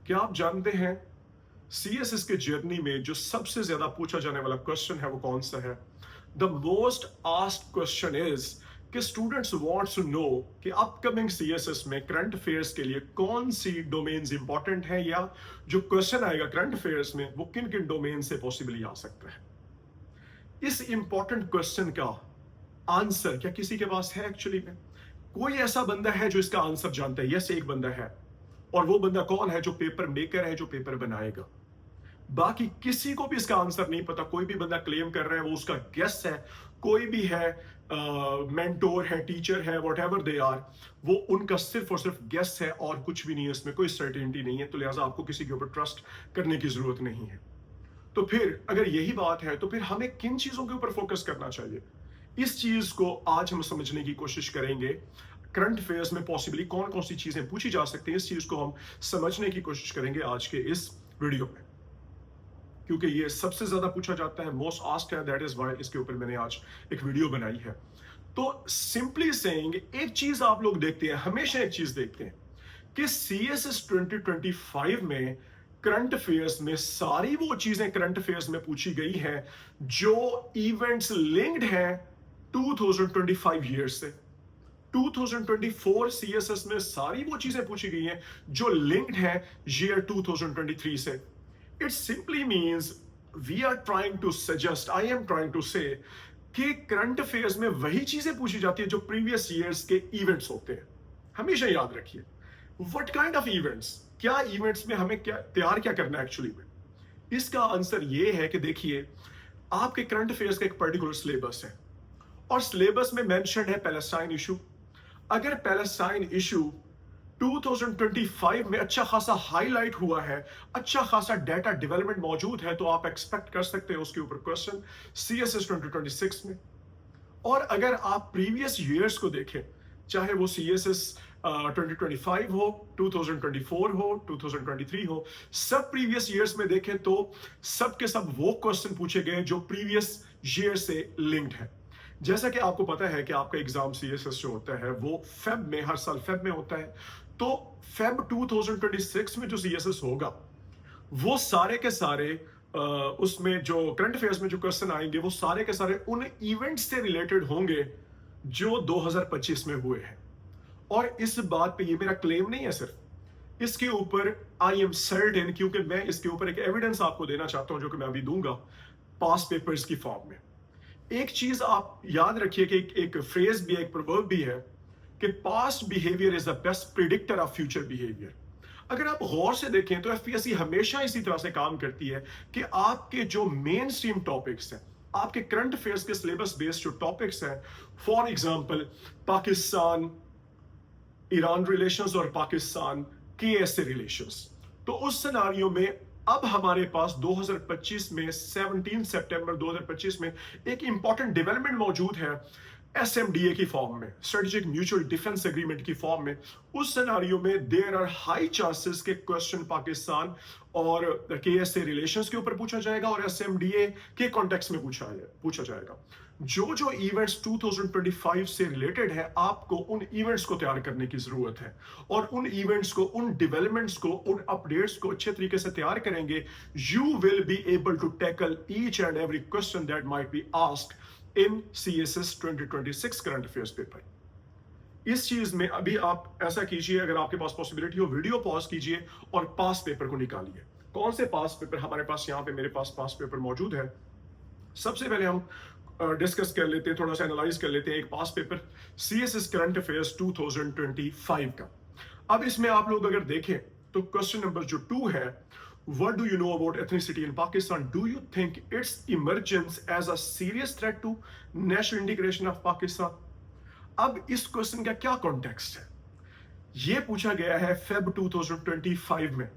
क्या आप जानते हैं सीएसएस के जर्नी में जो सबसे ज्यादा पूछा जाने वाला क्वेश्चन है वो कौन सा है? The most asked question is कि स्टूडेंट्स वांट्स टू नो कि अपकमिंग सीएसएस में करंट अफेयर्स के लिए कौन सी डोमेन्स इंपॉर्टेंट है, या जो क्वेश्चन आएगा करंट अफेयर्स में वो किन किन डोमेन से पॉसिबली आ सकता है। इस इंपॉर्टेंट क्वेश्चन का आंसर क्या किसी के पास है? एक्चुअली में कोई ऐसा बंदा है जो इसका आंसर जानता है? यस, एक बंदा है। और वो बंदा कौन है? जो पेपर मेकर है, जो पेपर बनाएगा। बाकी किसी को भी इसका आंसर नहीं पता। कोई भी बंदा क्लेम कर रहा है वो उसका गेस्ट है, कोई भी है मेंटोर है, टीचर है, व्हाटएवर दे आर, वो उनका सिर्फ और सिर्फ गेस्ट है और कुछ भी नहीं है। इसमें कोई सर्टेनिटी नहीं है, तो लिहाजा आपको किसी के ऊपर ट्रस्ट करने की जरूरत नहीं है। तो फिर अगर यही बात है तो फिर हमें किन चीजों के ऊपर फोकस करना चाहिए? इस चीज को आज हम समझने की कोशिश करेंगे। करंट अफेयर्स में पॉसिबली कौन कौन सी चीजें पूछी जा सकती हैं, इस चीज को हम समझने की कोशिश करेंगे आज के इस वीडियो में, क्योंकि ये सबसे ज्यादा पूछा जाता है, मोस्ट आस्क्ड है। दैट इज व्हाई इसके ऊपर मैंने आज एक वीडियो बनाई है। तो सिंपली सेइंग, एक चीज आप लोग देखते हैं, हमेशा एक चीज देखते हैं कि सीएसएस 2025 में करंट अफेयर्स में सारी वो चीजें करंट अफेयर्स में पूछी गई हैं जो इवेंट्स लिंक्ड हैं 2025 ईयर से। 2024 सीएसएस में सारी वो चीजें पूछी गई हैं जो लिंक्ड हैं ईयर 2023 से। It simply means we are trying to suggest, I am trying to say कि करंट अफेयर्स में वही चीजें पूछी जाती है जो प्रीवियस ईयर्स के इवेंट्स होते हैं। हमेशा याद रखिए, व्हाट काइंड ऑफ इवेंट्स, क्या इवेंट्स में हमें क्या करना है एक्चुअली में। इसका आंसर ये है कि देखिए, आपके करंट अफेयर्स का एक पर्टिकुलर सिलेबस है और सिलेबस में मेंशन है पैलेस्टाइन इशू। अगर पैलेस्टाइन इशू 2025 में अच्छा खासा हाईलाइट हुआ है, अच्छा खासा डाटा डेवलपमेंट मौजूद है, तो आप एक्सपेक्ट कर सकते हैं उसके ऊपर क्वेश्चन सीएसएस 2026 में। और अगर आप प्रीवियस ईयर्स को देखें, चाहे वो सीएसएस 2025 हो, 2024 हो, 2023 हो, सब प्रीवियस ईयर्स में देखें तो सब के सब वो क्वेश्चन पूछे गए जो प्रीवियस ईयर से लिंक्ड है। जैसा कि आपको पता है कि आपका एग्जाम सीएसएस जो होता है वो फेब में, हर साल फेब में होता है। तो फेब 2026 में जो सीएसएस होगा वो सारे के सारे उसमें जो करंट अफेयर्स में जो क्वेश्चन आएंगे वो सारे के सारे उन इवेंट्स से रिलेटेड होंगे जो 2025 में हुए हैं। और इस बात पे ये मेरा क्लेम नहीं है, सिर्फ इसके ऊपर आई एम सर्टेन, क्योंकि मैं इसके ऊपर एक एविडेंस आपको देना चाहता हूं जो कि मैं अभी दूंगा पास पेपर्स की फॉर्म में। एक चीज आप याद रखिए कि एक फ्रेज भी है, एक प्रोवर्ब भी है कि past behaviour is the best predictor of future behaviour. अगर आप गौर से देखें तो एफपीएससी हमेशा इसी तरह से काम करती है कि आपके जो मेन स्ट्रीम टॉपिक्स हैं, आपके करंट अफेयर्स के सिलेबस बेस्ड जो टॉपिक्स हैं, for example Pakistan Iran relations और पाकिस्तान केएसए रिलेशंस, तो उस सिनारियो में अब हमारे पास 2025 में 17 सितंबर 2025 में एक इंपॉर्टेंट डेवलपमेंट मौजूद है एसएमडीए की फॉर्म में, स्ट्रेटेजिक म्यूचुअल डिफेंस एग्रीमेंट की फॉर्म में। उस सिनारियो में देयर आर हाई चांसेस के क्वेश्चन पाकिस्तान और केएसए रिलेशंस के ऊपर पूछा जाएगा और एसएमडीए के कॉन्टेक्स्ट में पूछा जाएगा। जो जो इवेंट्स 2025 से रिलेटेड है, आपको उन इवेंट्स को तैयार करने की जरूरत है और उन इवेंट्स को, उन डेवलपमेंट्स को, उन अपडेट्स को अच्छे तरीके से तैयार करेंगे, you will be able to tackle each and every question that might be asked in CSS 2026 current affairs paper. इस चीज में अभी आप ऐसा कीजिए, अगर आपके पास पॉसिबिलिटी हो, वीडियो पॉज कीजिए और पास पेपर को निकालिए। कौन से पास पेपर हमारे पास, यहाँ पे मेरे पास पास पेपर मौजूद है। सबसे पहले हम डिस्कस कर लेते हैं, थोड़ा सा एनालाइज कर लेते हैं एक पास पेपर सीएसएस करंट अफेयर्स 2025 का। अब इसमें आप लोग अगर देखें तो क्वेश्चन नंबर जो 2 है, what do you know about ethnicity in Pakistan? Do you think its emergence as a serious threat to national integration of Pakistan? अब इस क्वेश्चन का क्या कॉन्टेक्स्ट है? ये पूछा गया है फेब 2025 में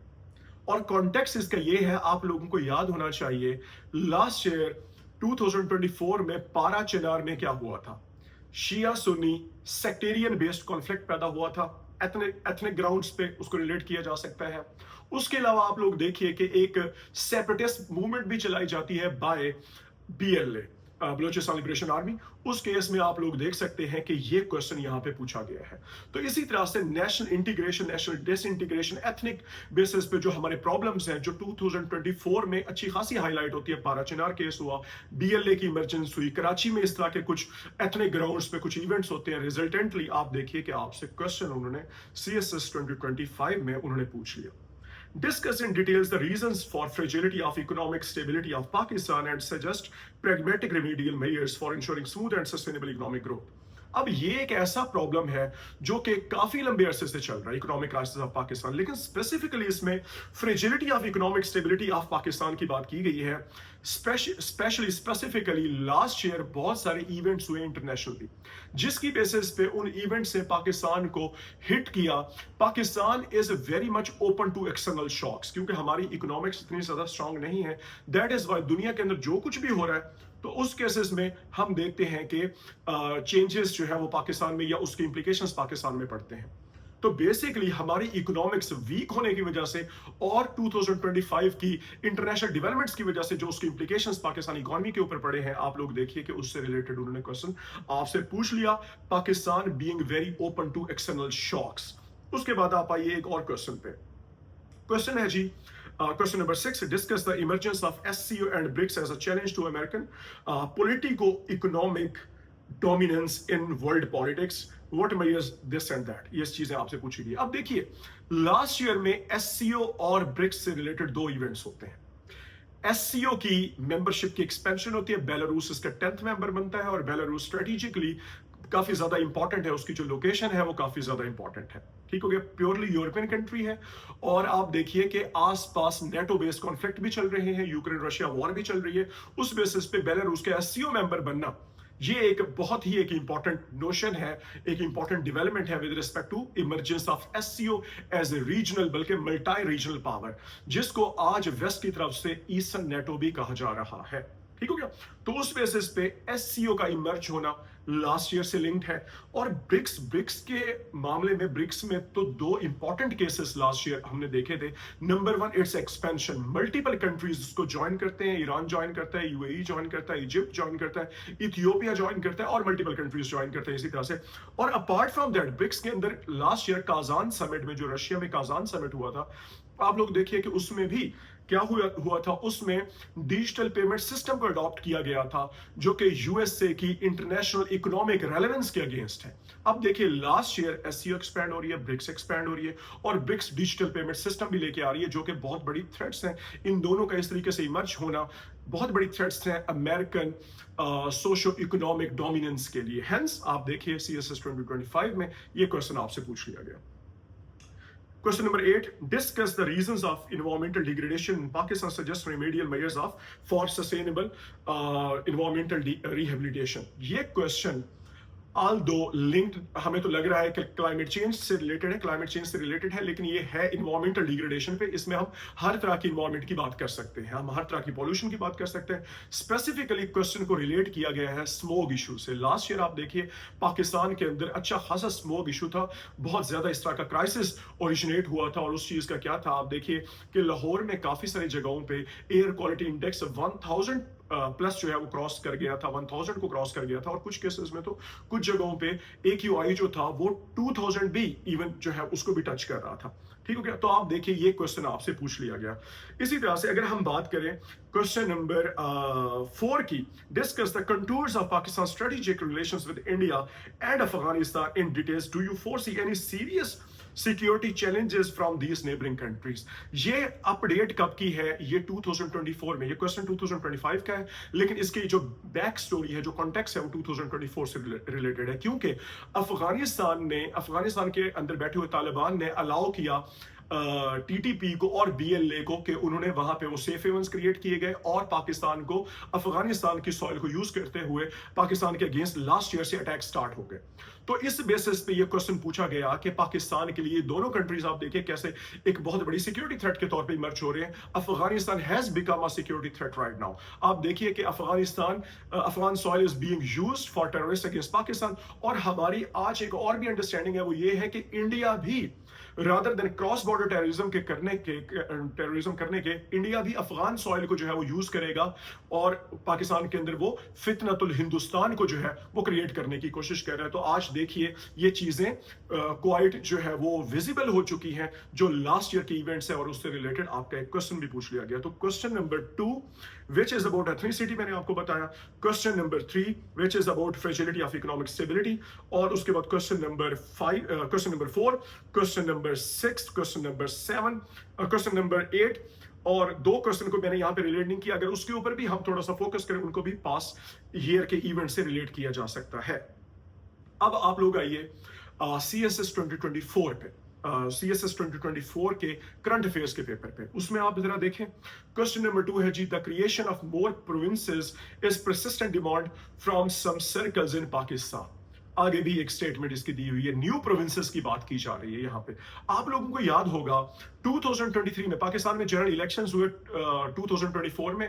और कॉन्टेक्स्ट इसका ये है, आप लोगों को याद होना चाहिए लास्ट ईयर 2024 में पारा चिनार में क्या हुआ था। शिया सुन्नी सेक्टेरियन बेस्ड कॉन्फ्लिक्ट पैदा हुआ था, एथनिक ग्राउंड्स पे उसको रिलेट किया जा सकता है। उसके अलावा आप लोग देखिए कि एक सेपरेटिस्ट मूवमेंट भी चलाई जाती है by BLA, Balochistan Liberation Army, उस केस में आप लोग देख सकते हैं कि ये क्वेश्चन यहाँ पे पूछा गया है। तो इसी तरह से national integration, national disintegration, ethnic basis पे जो हमारे प्रॉब्लम्स हैं, जो 2024 में अच्छी खासी हाईलाइट होती है, पाराचिनार केस हुआ, बीएलए की इमरजेंस हुई, कराची में इस तरह के कुछ एथनिक ग्राउंड्स पे कुछ इवेंट्स होते हैं, रिजल्टेंटली आप देखिए कि आपसे क्वेश्चन उन्होंने CSS 2025 में उन्होंने पूछ लिया। Discuss in details the reasons for fragility of economic stability of Pakistan and suggest pragmatic remedial measures for ensuring smooth and sustainable economic growth. अब ये एक ऐसा प्रॉब्लम है जो कि काफी लंबे अरसे से चल रहा है, इकोनॉमिक क्राइसिस ऑफ पाकिस्तान, लेकिन स्पेसिफिकली इसमें fragility of economic stability of Pakistan की बात की गई है। स्पेशली स्पेसिफिकली लास्ट ईयर बहुत सारे इवेंट्स हुए इंटरनेशनली, जिसकी बेसिस पे उन इवेंट्स से पाकिस्तान को हिट किया। Pakistan is very much open to external shocks, क्योंकि हमारी इकोनॉमिक्स इतनी ज्यादा स्ट्रांग नहीं है। दैट इज वाई दुनिया के अंदर जो कुछ भी हो रहा है, तो उस केसेस में हम देखते हैं कि चेंजेस जो है वो पाकिस्तान में या उसके इंप्लीकेशंस पाकिस्तान में पड़ते हैं। तो बेसिकली हमारी इकोनॉमिक्स वीक होने की वजह से और 2025 की इंटरनेशनल डेवलपमेंट्स की वजह से जो उसके इंप्लीकेशंस पाकिस्तानी इकोनॉमी के ऊपर पड़े हैं, आप लोग देखिए कि उससे रिलेटेड उन्होंने क्वेश्चन आपसे पूछ लिया। Pakistan being very open to external shocks. उसके बाद आप आइए एक और क्वेश्चन पे। क्वेश्चन है जी, question number 6, discuss the emergence of SCO and BRICS as a challenge to American politico-economic dominance in world politics. What measures this and that? ये चीजें आपसे पूछी गई। अब देखिए, लास्ट ईयर में SCO और BRICS से रिलेटेड दो इवेंट्स होते हैं। SCO की मेंबरशिप की एक्सपेंशन होती है, बेलारूस इसका 10th मेंबर बनता है, और बेलारूस स्ट्रेटेजिकली काफी ज्यादा इंपॉर्टेंट है, उसकी जो लोकेशन है वो काफी ज्यादा इंपॉर्टेंट है। ठीक हो गया, प्योरली यूरोपियन कंट्री है, और आप देखिए कि आसपास नेटो बेस्ड कॉन्फ्लिक्ट भी चल रहे हैं, यूक्रेन रशिया वॉर भी चल रही है। उस बेसिस पे बेलारूस के SCO मेंबर बनना ये एक बहुत ही एक इंपॉर्टेंट नोशन है, एक इंपॉर्टेंट डेवलपमेंट है with respect to emergence of SCO as a regional, बल्कि मल्टी रीजनल पावर, जिसको आज वेस्ट की तरफ से ईस्टर्न नेटो भी कहा जा रहा है। ठीक हो गया, तो उस बेसिस पे SCO का इमर्ज होना लास्ट ईयर से लिंक्ड है। और ब्रिक्स के मामले में, ब्रिक्स में तो दो इंपॉर्टेंट केसेस लास्ट ईयर हमने देखे थे। Number 1, it's expansion, multiple countries उसको ज्वाइन करते हैं, ईरान ज्वाइन करता है, UAE ज्वाइन करता है, इजिप्ट ज्वाइन करता है, इथियोपिया ज्वाइन करता है, और मल्टीपल कंट्रीज ज्वाइन करते हैं इसी तरह से। और अपार्ट फ्रॉम दैट, ब्रिक्स के अंदर लास्ट ईयर काजान समिट में, जो रशिया में काजान समिट हुआ था, आप लोग देखिए कि उसमें भी क्या हुआ था, उसमें डिजिटल पेमेंट सिस्टम को अडॉप्ट किया गया था, जो कि USA की इंटरनेशनल इकोनॉमिक रेलेवेंस के अगेंस्ट है। अब देखिए, लास्ट ईयर SCO एक्सपैंड हो रही है, ब्रिक्स एक्सपैंड हो रही है, और ब्रिक्स डिजिटल पेमेंट सिस्टम भी लेके आ रही है, जो कि बहुत बड़ी थ्रेट्स हैं। इन दोनों का इस तरीके से इमर्ज होना बहुत बड़ी थ्रेट्स हैं अमेरिकन सोशो इकोनॉमिक डोमिनेंस के लिए। हेंस आप देखिए CSS 2025 में ये क्वेश्चन आपसे पूछ लिया गया। Question number 8, discuss the reasons of environmental degradation in Pakistan, suggest remedial measures for sustainable environmental rehabilitation. ये question although linked, हमें तो लग रहा है कि क्लाइमेट चेंज से रिलेटेड है, लेकिन ये है इन्वायरमेंटल डिग्रेडेशन पे। इसमें हम हर तरह की इन्वायरमेंट की बात कर सकते हैं, हम हर तरह की पॉल्यूशन की बात कर सकते हैं। स्पेसिफिकली क्वेश्चन को रिलेट किया गया है स्मोग इशू से। लास्ट ईयर आप देखिए पाकिस्तान के अंदर अच्छा खासा स्मोग इशू था, बहुत ज्यादा इस तरह का क्राइसिस ओरिजिनेट हुआ था। और उस चीज का क्या था, आप देखिए कि लाहौर में काफी सारी जगहों पे एयर क्वालिटी इंडेक्स 1000 प्लस जो है वो क्रॉस कर गया था, 1000 को क्रॉस कर गया था, और कुछ केसेस में तो कुछ जगहों पे AQI जो था वो 2000 भी इवन जो है उसको भी टच कर रहा था। ठीक हो गया, तो आप देखिए ये क्वेश्चन आपसे पूछ लिया गया। इसी तरह से अगर हम बात करें क्वेश्चन नंबर 4 की, discuss the contours of Pakistan strategic relations with India and Afghanistan in details, do you foresee any serious security challenges from these neighbouring countries. ये अपडेट कब की है, ये 2024 में, ये क्वेश्चन 2025 का है, लेकिन इसकी जो बैक स्टोरी है, जो कॉन्टेक्स्ट है, वो 2024 से रिलेटेड है, क्योंकि अफगानिस्तान के अंदर बैठे हुए तालिबान ने अलाउ किया TTP को और BLA को कि उन्होंने वहां पे वो सेफ हेवंस क्रिएट किए गए, और पाकिस्तान को अफगानिस्तान की सॉइल को यूज करते हुए पाकिस्तान के अगेंस्ट लास्ट ईयर से अटैक स्टार्ट हो गए। तो इस बेसिस पे ये क्वेश्चन पूछा गया कि पाकिस्तान के लिए दोनों कंट्रीज आप देखिए कैसे एक बहुत बड़ी सिक्योरिटी थ्रेट के तौर पे इमर्ज हो रहे हैं। Afghanistan has become a security threat right now. आप देखिए कि Afghan soil is being used for terrorist against Pakistan. और हमारी आज एक और भी अंडरस्टैंडिंग है, वो ये है कि इंडिया भी rather than cross border terrorism करने के इंडिया भी अफगान सॉइल को जो है वो यूज करेगा और पाकिस्तान के अंदर वो फितनतुल हिंदुस्तान को जो है वो क्रिएट करने की कोशिश कर रहा है। तो आज देखिए ये चीजें क्वाइट जो है वो विजिबल हो चुकी हैं जो लास्ट ईयर की इवेंट्स है, और उससे रिलेटेड आपका एक क्वेश्चन भी पूछ लिया गया। तो question number 2 which is about ethnicity मैंने आपको बताया, question number 3 which is about fragility of economic stability, और उसके बाद question number 4, question number 6, question number 7, question number 8, और 2 क्वेश्चन को मैंने यहां पे रिलेट नहीं किया, अगर उसके ऊपर भी हम थोड़ा सा फोकस करें उनको भी पास ईयर के इवेंट से रिलेट किया जा सकता है। अब आप लोग आइए CSS 2024 पे, CSS 2024 के करंट अफेयर्स के पेपर पे, उसमें आप जरा देखें। क्वेश्चन नंबर 2 है जी, the creation of more provinces is persistent demand from some circles in Pakistan. आगे भी एक स्टेटमेंट इसकी दी हुई है, न्यू प्रोविंसेस की बात की जा रही है यहाँ पे। आप लोगों को याद होगा 2023 में पाकिस्तान में जनरल इलेक्शंस हुए, 2024 में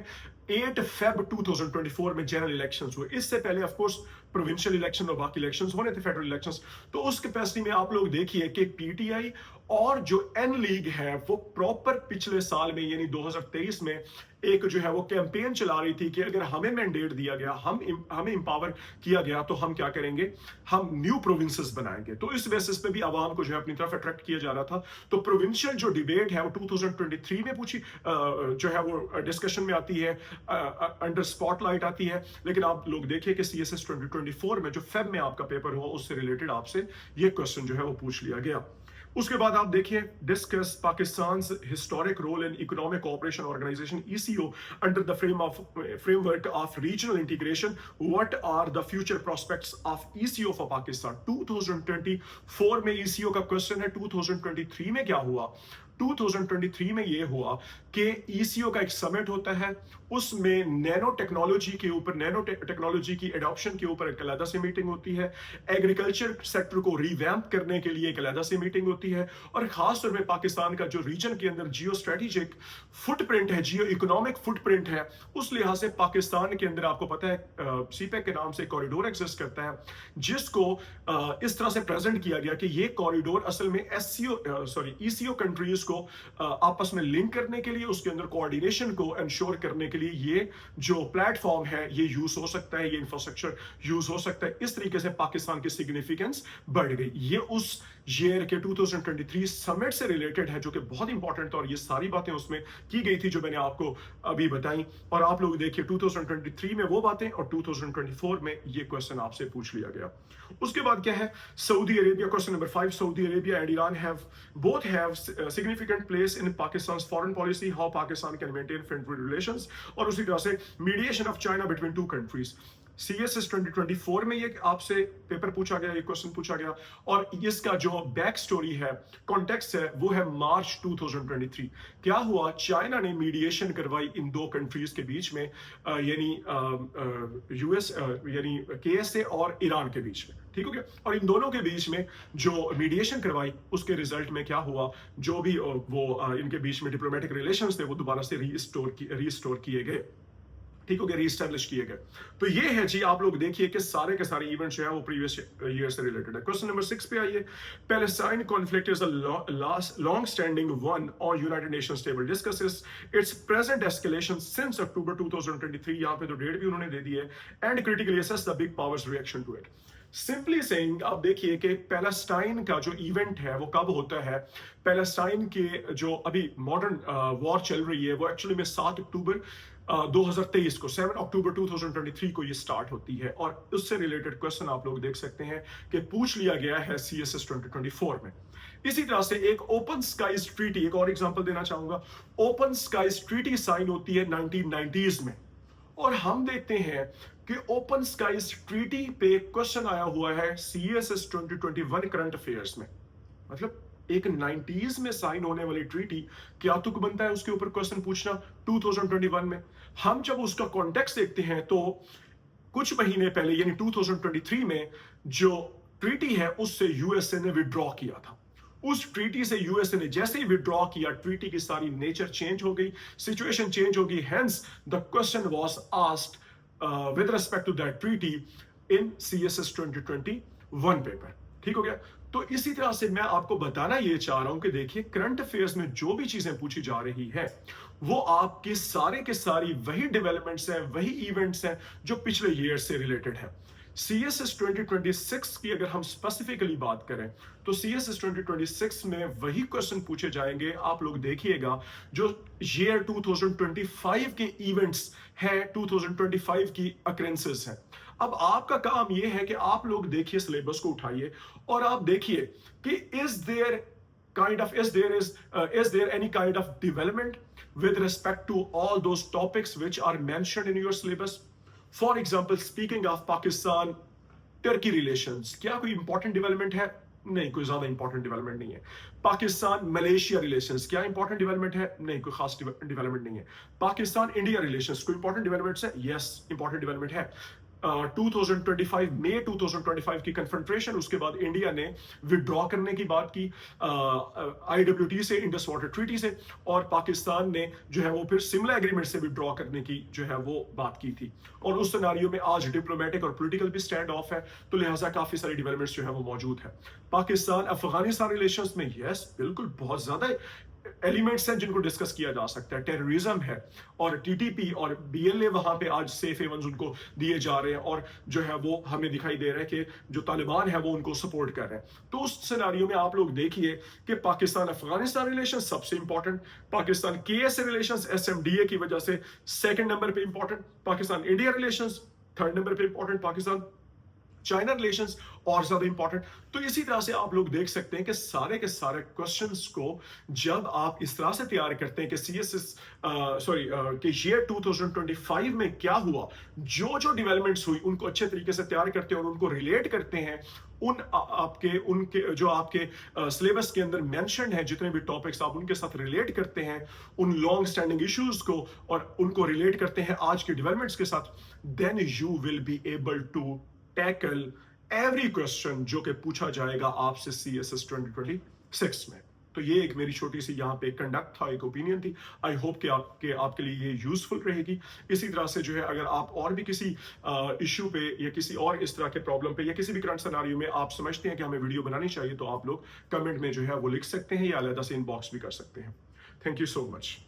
8 फेब 2024 में जनरल इलेक्शंस हुए। इससे पहले ऑफ कोर्स प्रोविंशियल इलेक्शन और बाकी इलेक्शंस होने थे, फेडरल इलेक्शंस। तो उस कैपेसिटी में आप लोग देखिए कि पीटीआई और जो एन लीग है वो प्रॉपर पिछले साल में यानी 2023 में एक जो है वो कैंपेन चला रही थी कि अगर हमें मैंडेट दिया गया, हमें एम्पावर किया गया, तो हम क्या करेंगे, हम न्यू प्रोविंसेस बनाएंगे। तो इस बेसिस पे भी आवाम को जो है अपनी तरफ अट्रैक्ट किया जा रहा था। तो प्रोविंशियल जो डिबेट है वो 2023 में पूछी जो है वो डिस्कशन में आती है, अंडर स्पॉटलाइट आती है। लेकिन आप लोग देखिए कि CSS 2024 में जो फेब में आपका पेपर हुआ उससे रिलेटेड आपसे ये क्वेश्चन जो है वो पूछ लिया गया। उसके बाद आप देखिए, discuss Pakistan historic role in Economic Cooperation Organisation ECO under the framework of regional integration, what are the future prospects of ECO for Pakistan. 2024 में ECO का क्वेश्चन है, 2023 में क्या हुआ। 2023 में ये हुआ कि ECO का एक समिट होता है, उसमें नैनो टेक्नोलॉजी के ऊपर, नैनो टेक्नोलॉजी की एडॉप्शन के ऊपर एक अलग से मीटिंग होती है, एग्रीकल्चर सेक्टर को रिवैम्प करने के लिए एक अलग से मीटिंग होती है, और खास तौर पे पाकिस्तान का जो रीजन के अंदर जियो स्ट्रेटेजिक फुटप्रिंट है, जियो इकोनॉमिक फुटप्रिंट है, उस लिहाज से पाकिस्तान के अंदर आपको पता है सीपेक के नाम से कॉरिडोर एग्जिस्ट करता है, जिसको इस तरह से प्रेजेंट किया गया कि ये कॉरिडोर असल में ECO कंट्रीज को आपस में लिंक करने के लिए, उसके अंदर कोऑर्डिनेशन को इंश्योर करने के लिए ये जो प्लेटफॉर्म है ये यूज हो सकता है, ये इंफ्रास्ट्रक्चर यूज हो सकता है। इस तरीके से पाकिस्तान की सिग्निफिकेंस बढ़ गई। ये उस ईयर के 2023 समिट से रिलेटेड है जो कि बहुत इंपॉर्टेंट था, और ये सारी बातें उसमें की गई थी जो मैंने आपको अभी बताई। और आप लोग देखिए 2023 में वो बातें और 2024 में ये क्वेश्चन आपसे पूछ लिया गया। उसके बाद क्या है, Saudi Arabia, question number 5, Saudi Arabia and Iran both have significant place in Pakistan's foreign policy, how Pakistan can maintain friendly relations, और उसी तरह से mediation of China between two countries। CSS 2024 में ये आपसे पेपर पूछा गया, ये क्वेश्चन पूछा गया, और इसका जो बैक स्टोरी है, कॉन्टेक्स्ट है, वो है मार्च 2023। क्या हुआ, चाइना ने मीडिएशन करवाई इन 2 कंट्रीज के बीच में, यानी US यानी KSA और ईरान के बीच में, ठीक हो गया। और इन दोनों के बीच में जो मीडिएशन करवाई उसके रिजल्ट में क्या हुआ, जो भी वो इनके बीच में डिप्लोमेटिक रिलेशंस थे वो दोबारा से रीस्टोर किए गए, ठीक हो गया, रीस्टैब्लिश किए गए। तो ये है जी, आप लोग देखिए कि सारे के सारे इवेंट जो है वो प्रीवियस ईयर से रिलेटेड है। क्वेश्चन नंबर 6 पे आइए, Palestine conflict is a long standing one और United Nations table discusses its present escalation since October 2023, यहाँ पे तो डेट भी उन्होंने दे दी है, and critically assess the big powers reaction to it. Simply saying, आप देखिए कि पैलेस्टाइन का जो इवेंट है वो कब होता है। पैलेस्टाइन के जो अभी मॉडर्न वॉर चल रही है वो एक्चुअली में 7 अक्टूबर 2023 को, 7 अक्टूबर 2023 को ये स्टार्ट होती है, और उससे रिलेटेड क्वेश्चन आप लोग देख सकते हैं कि पूछ लिया गया है CSS 2024 में। इसी तरह से एक ओपन स्काईज ट्रीटी, एक और एग्जांपल देना चाहूंगा, ओपन स्काईज ट्रीटी साइन होती है 1990s में, और हम देखते हैं कि ओपन स्काईज ट्रीटी पे क्वेश्चन आया हुआ है CSS 2021 करंट अफेयर्स में। मतलब एक 90s में साइन होने वाली ट्रीटी क्या तुक बनता है उसके ऊपर क्वेश्चन पूछना 2021 में। हम जब उसका कॉन्टेक्स्ट देखते हैं तो कुछ महीने पहले यानी 2023 में जो ट्रीटी है उससे USA ने विड्रॉ किया था। उस ट्रीटी से USA ने जैसे ही विड्रॉ किया, ट्रीटी की सारी नेचर चेंज हो गई, सिचुएशन चेंज हो गई, hence the question was asked with respect to that treaty in CSS 2021 paper, ठीक हो गया। तो इसी तरह से मैं आपको बताना ये चाह रहा हूं कि देखिए करंट अफेयर्स में जो भी चीजें पूछी जा रही है वो आपके सारे के सारी वही डेवलपमेंट्स हैं, वही इवेंट्स हैं जो पिछले ईयर से रिलेटेड है। CSS 2026 की अगर हम स्पेसिफिकली बात करें तो CSS 2026 में वही क्वेश्चन पूछे जाएंगे, आप लोग देखिएगा, जो ईयर 2025 के इवेंट्स हैं, 2025 की अक्रेंसेस हैं। अब आपका काम यह है कि आप लोग देखिए, सिलेबस को उठाइए और आप देखिए कि is there any kind of development with respect to all those topics which are mentioned in your syllabus? For example, speaking of Pakistan Turkey relations, क्या कोई इंपॉर्टेंट डेवलपमेंट है? नहीं, कोई ज्यादा इंपॉर्टेंट डेवलपमेंट नहीं है। पाकिस्तान मलेशिया रिलेशंस, क्या important development है? नहीं, कोई खास डेवलपमेंट नहीं है। पाकिस्तान इंडिया रिलेशंस, कोई इंपॉर्टेंट डेवलपमेंट्स है? यस, इंपॉर्टेंट डेवलपमेंट है। 2025 की कन्फ्रंट्रेशन, उसके बाद इंडिया ने विड्रॉ करने की बात की IWT से, इंडस वाटर ट्रीटी से, और पाकिस्तान ने जो है वो फिर सिमला एग्रीमेंट से विड्रॉ करने की जो है वो बात की थी। और उस सिनेरियो में आज डिप्लोमेटिक और पॉलिटिकल भी स्टैंड ऑफ है, तो लिहाजा काफी सारी डेवलपमेंट्स जो है वो मौजूद है। पाकिस्तान अफगानिस्तान रिलेशंस में यस बिल्कुल बहुत ज्यादा एलिमेंट्स हैं जिनको डिस्कस किया जा सकता है। टेररिज्म है और TTP और BLA वहां पे आज सेफ हेवंस उनको दिए जा रहे हैं, और जो है वो हमें दिखाई दे रहा है कि जो तालिबान है वो उनको सपोर्ट कर रहे हैं। तो उस सिनेरियो में आप लोग देखिए कि पाकिस्तान अफगानिस्तान रिलेशन सबसे important, Pakistan KSA relation SMDA की वजह से सेकंड नंबर पे important, Pakistan India relation third number पे इंपॉर्टेंट, पाकिस्तान चाइना रिलेशंस और ज्यादा इंपॉर्टेंट। तो इसी तरह से आप लोग देख सकते हैं कि सारे के सारे क्वेश्चंस को जब आप इस तरह से तैयार करते हैं कि कि ईयर 2025 में क्या हुआ, जो जो डेवलपमेंट्स हुई उनको अच्छे तरीके से तैयार करते हैं और उनको रिलेट करते हैं उनके जो आपके सिलेबस के अंदर मेंशन है, जितने भी टॉपिक्स आप उनके साथ रिलेट करते हैं उन लॉन्ग स्टैंडिंग इश्यूज को, और उनको रिलेट करते हैं आज के डेवलपमेंट्स के साथ, then you will be able to tackle every question जो कि पूछा जाएगा आपसे CSS 2026 में। तो ये एक मेरी छोटी सी यहाँ पे कंडक्ट था, एक ओपिनियन थी। आई होप कि आपके लिए ये यूजफुल रहेगी। इसी तरह से जो है अगर आप और भी किसी इश्यू पे या किसी और इस तरह के प्रॉब्लम पे या किसी भी करंट सिनेरियो में आप समझते हैं कि हमें वीडियो बनानी चाहिए, तो आप लोग कमेंट में जो है वो लिख सकते हैं या अलग से इनबॉक्स भी कर सकते हैं। Thank you so much.